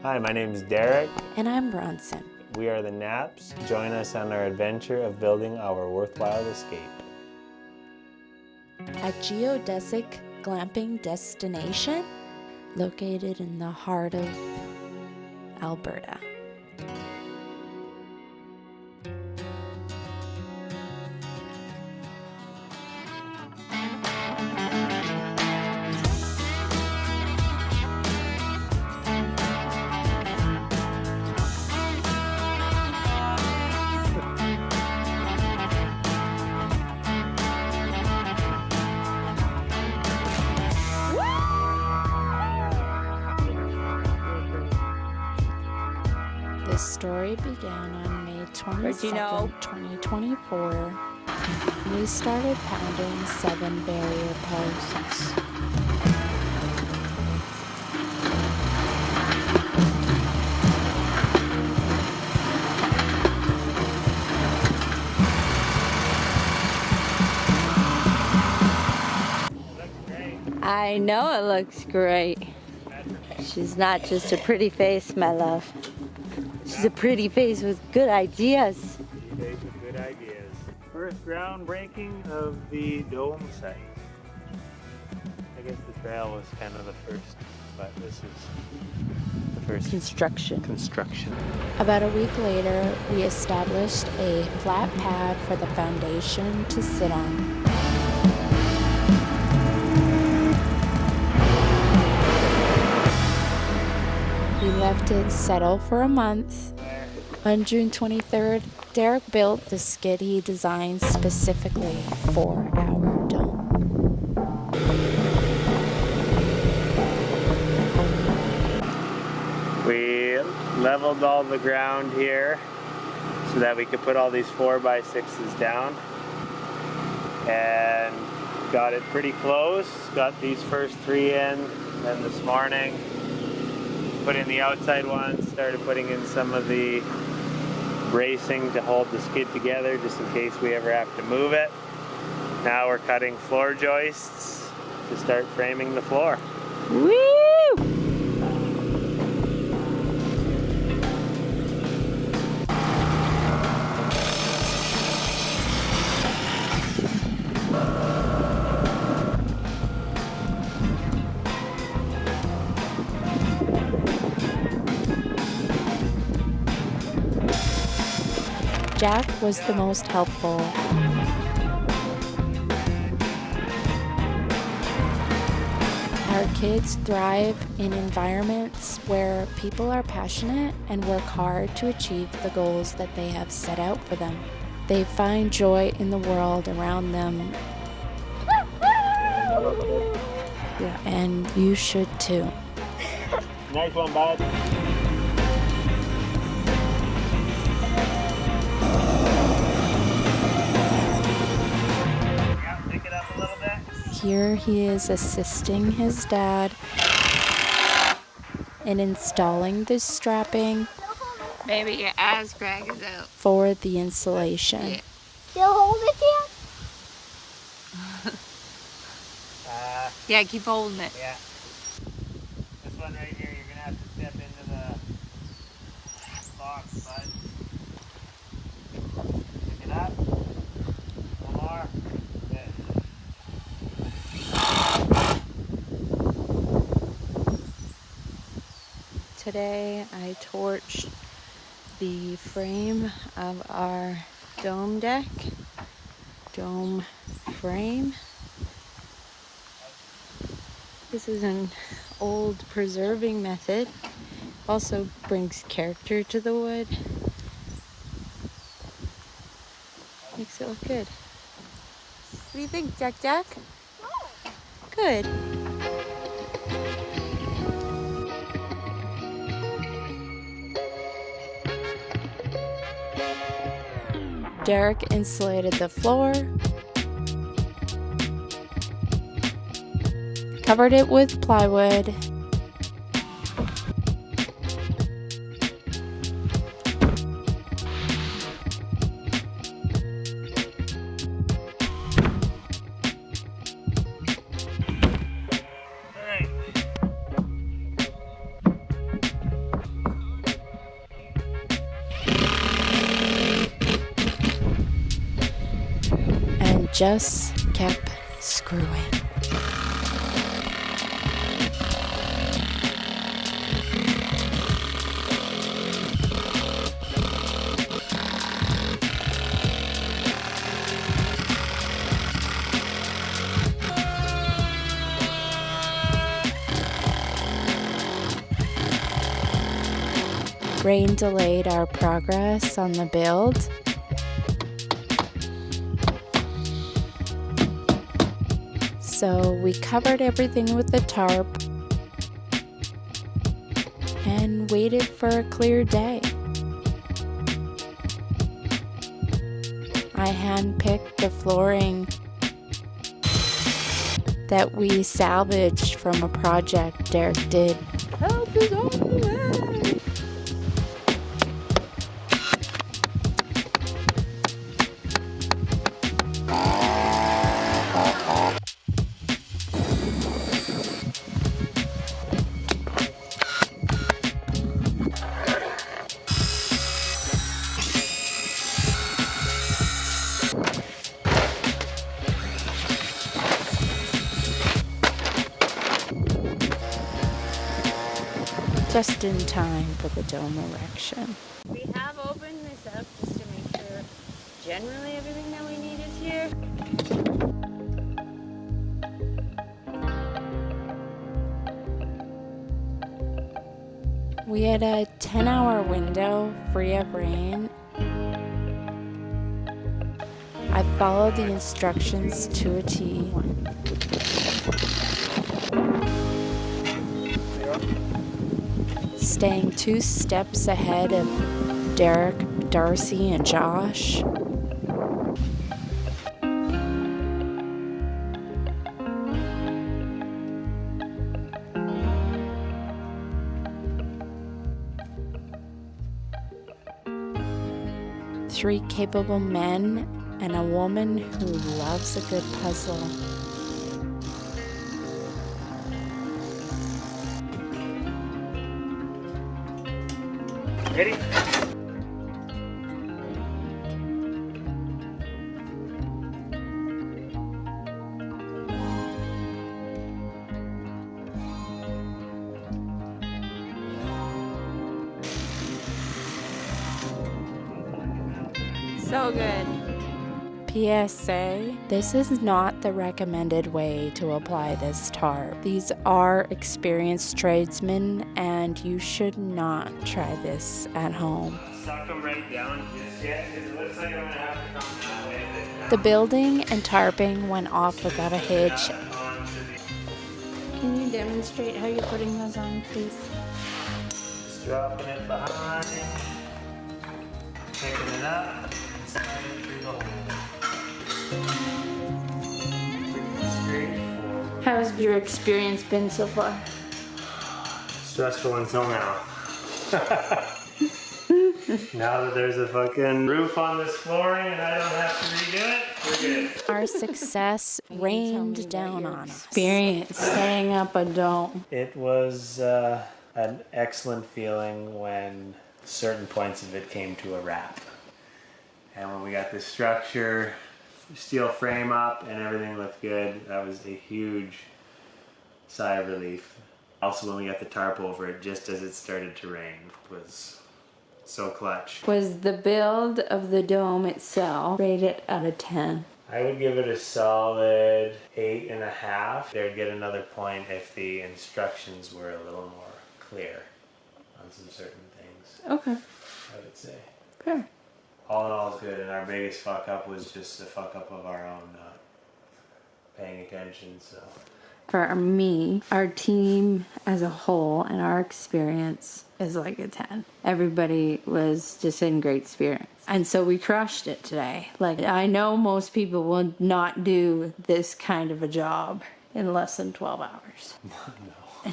Hi, my name is Derek. And I'm Bronson. We are the Naps. Join us on our adventure of building our worthwhile escape. A geodesic glamping destination located in the heart of Alberta. This story began on May 22nd, 2024. We started pounding 7 barrier posts. I know it looks great. She's not just a pretty face, my love. She's a pretty face with good ideas. Face with good ideas. First groundbreaking of the dome site. I guess the trail was kind of the first, but this is the first construction. About a week later, we established a flat pad for the foundation to sit on. We left it settle for a month. On June 23rd, Derek built the skid he designed specifically for our dome. We leveled all the ground here so that we could put all these 4x6s down, and got it pretty close. Got these first 3 in, then this morning put in the outside ones, started putting in some of the bracing to hold the skid together just in case we ever have to move it. Now we're cutting floor joists to start framing the floor. Woo! Jack was the most helpful. Our kids thrive in environments where people are passionate and work hard to achieve the goals that they have set out for them. They find joy in the world around them. Yeah, and you should too. Nice one, bud. Here he is assisting his dad in installing the strapping. Maybe your ass crack is out. For the insulation. Yeah. Still hold it there? Yeah, keep holding it. Yeah. This one right here, you're gonna have to step into the box, bud. Pick it up. One more. Good. Today I torched the frame of our dome deck. Dome frame. This is an old preserving method. Also brings character to the wood. Makes it look good. What do you think, Jack Jack? Good. Derek insulated the floor, covered it with plywood, just kept screwing. Rain delayed our progress on the build. So we covered everything with the tarp and waited for a clear day. I handpicked the flooring that we salvaged from a project Derek did. Help is on the way. Just in time for the dome erection. We have opened this up just to make sure generally everything that we need is here. We had a 10-hour window free of rain. I followed the instructions to a T. Staying 2 steps ahead of Derek, Darcy, and Josh. Three capable men and a woman who loves a good puzzle. Ready? So good. PSA, this is not the recommended way to apply this tarp. These are experienced tradesmen and you should not try this at home. Suck them right down just yet, because it looks like I'm going to have to come that way. The building and tarping went off without a hitch. Can you demonstrate how you're putting those on, please? Just dropping it behind, picking it up, and sliding through the hole. Straightforward. How's your experience been so far? Stressful until now. Now that there's a fucking roof on this flooring and I don't have to redo it, we're good. Our success rained down on us. Experience setting up a dome. It was an excellent feeling when certain points of it came to a wrap. And when we got this structure, steel frame up and everything looked good, that was a huge sigh of relief. Also when we got the tarp over it just as it started to rain was so clutch. Was the build of the dome itself rated out of 10? I would give it a solid 8.5. There'd get another point if the instructions were a little more clear on some certain things, Okay, I would say. fair. All in all is good, and our biggest fuck up was just a fuck up of our own not paying attention, so. For me, our team as a whole and our experience is like a 10. Everybody was just in great spirits. And so we crushed it today. Like, I know most people will not do this kind of a job in less than 12 hours. No.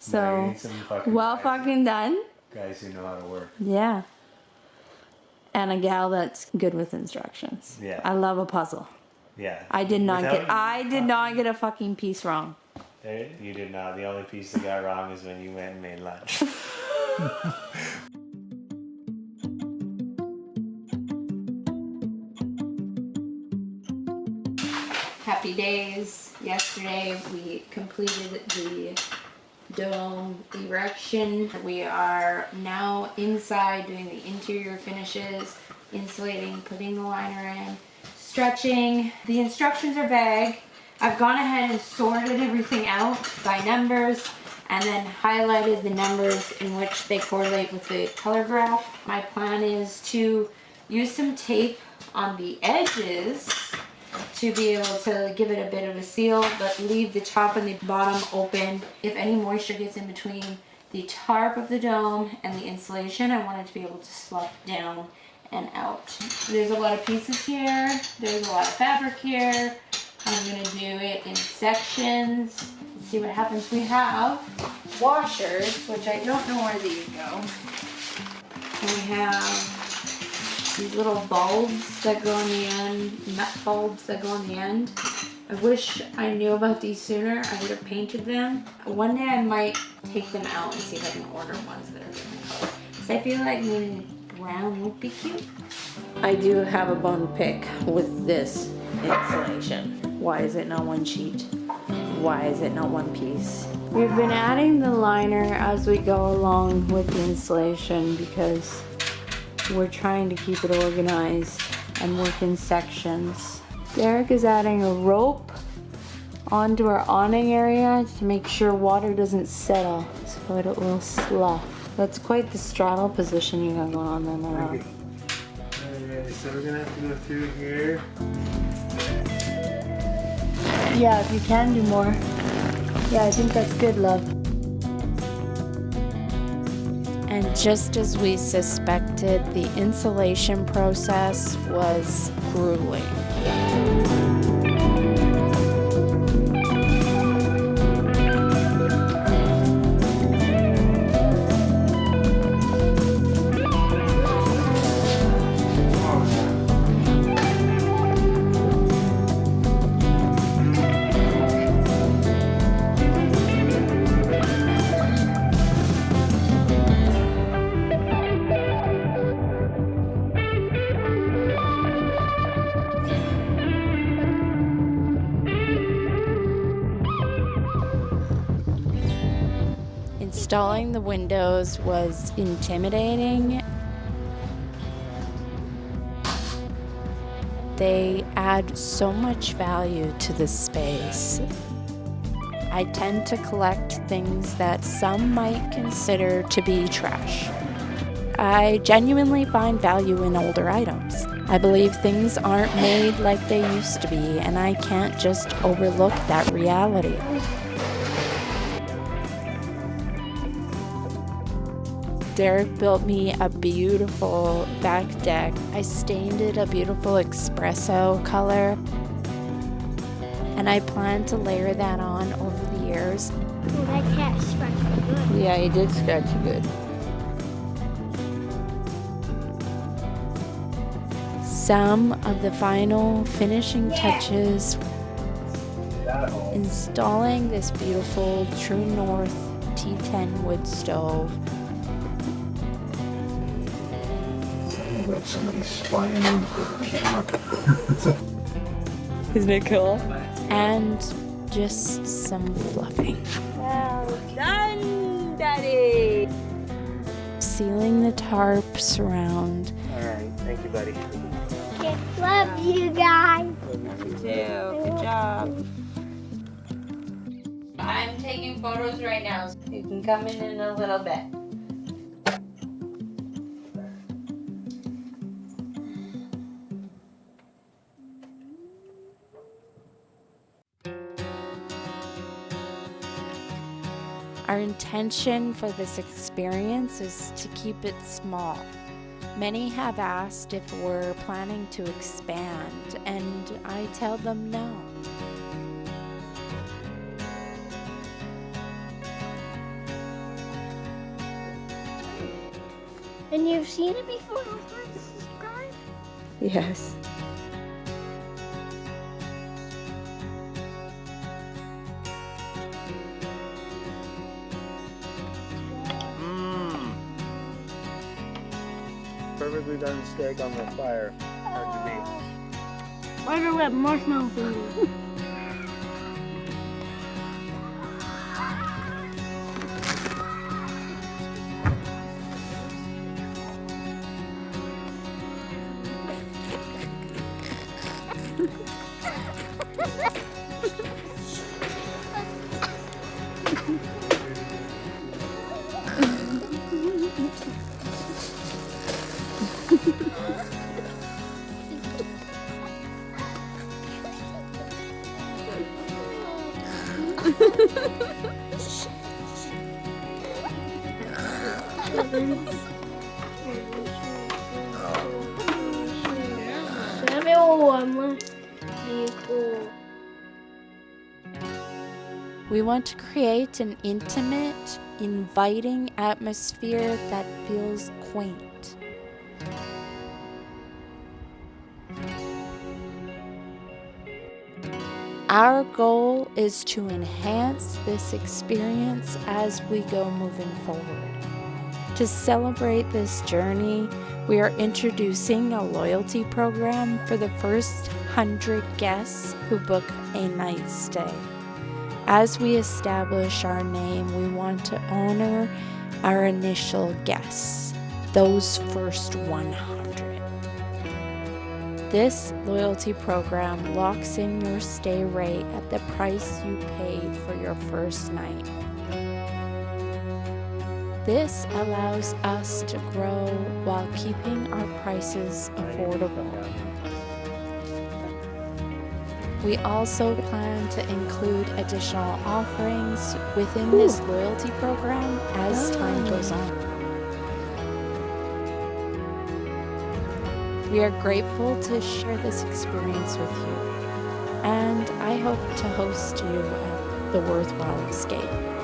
So, No, you need some fucking well guys, fucking done. guys who know how to work. Yeah. And a gal that's good with instructions. Yeah. I love a puzzle. Yeah. I did not Without- get a fucking piece wrong. You did not. The only piece that got wrong is when you went and made lunch. Yesterday we completed the dome erection. We are now inside doing the interior finishes, insulating, putting the liner in, stretching. The instructions are vague. I've gone ahead and sorted everything out by numbers and then highlighted the numbers in which they correlate with the color graph. My plan is to use some tape on the edges to be able to give it a bit of a seal, but leave the top and the bottom open. If any moisture gets in between the tarp of the dome and the insulation, I want it to be able to slough down and out. There's a lot of pieces here. There's a lot of fabric here. I'm gonna do it in sections. Let's see what happens. We have washers, which I don't know where these go. And we have these little bulbs that go on the end, nut bulbs that go on the end. I wish I knew about these sooner. I would have painted them. One day I might take them out and see if I can order ones that are different color. Because I feel like maybe brown would be cute. I do have a bone to pick with this insulation. Why is it not one sheet? Why is it not one piece? We've been adding the liner as we go along with the insulation because we're trying to keep it organized and work in sections. Derek is adding a rope onto our awning area to make sure water doesn't settle so it will slough. That's quite the straddle position you got going on there, Mara. Alright, so we're gonna have to go through here. Yeah, if you can do more. Yeah, I think that's good, love. And just as we suspected, the insulation process was grueling. Installing the windows was intimidating. They add so much value to the space. I tend to collect things that some might consider to be trash. I genuinely find value in older items. I believe things aren't made like they used to be, and I can't just overlook that reality. Derek built me a beautiful back deck. I stained it a beautiful espresso color, and I plan to layer that on over the years. Oh, that cat scratched me good. Yeah, he did scratch you good. Some of the final finishing touches, installing this beautiful True North T10 wood stove. Somebody's spying on the camera. Isn't it cool? And just some fluffing. Well done, Daddy! Sealing the tarps around. Alright, thank you, buddy. Okay, love you guys. You too. Good job. I'm taking photos right now, so you can come in a little bit. Our intention for this experience is to keep it small. Many have asked if we're planning to expand, and I tell them no. And you've seen it before? Don't forget to subscribe. Yes. Perfectly done steak on the fire. Hard to beat. Wonder what marshmallow food. We want to create an intimate, inviting atmosphere that feels quaint. Our goal is to enhance this experience as we go moving forward. To celebrate this journey, we are introducing a loyalty program for the first 100 guests who book a night stay. As we establish our name, we want to honor our initial guests, those first 100. This loyalty program locks in your stay rate at the price you paid for your first night. This allows us to grow while keeping our prices affordable. We also plan to include additional offerings within this loyalty program as time goes on. We are grateful to share this experience with you, and I hope to host you at the Worthwhile Escape.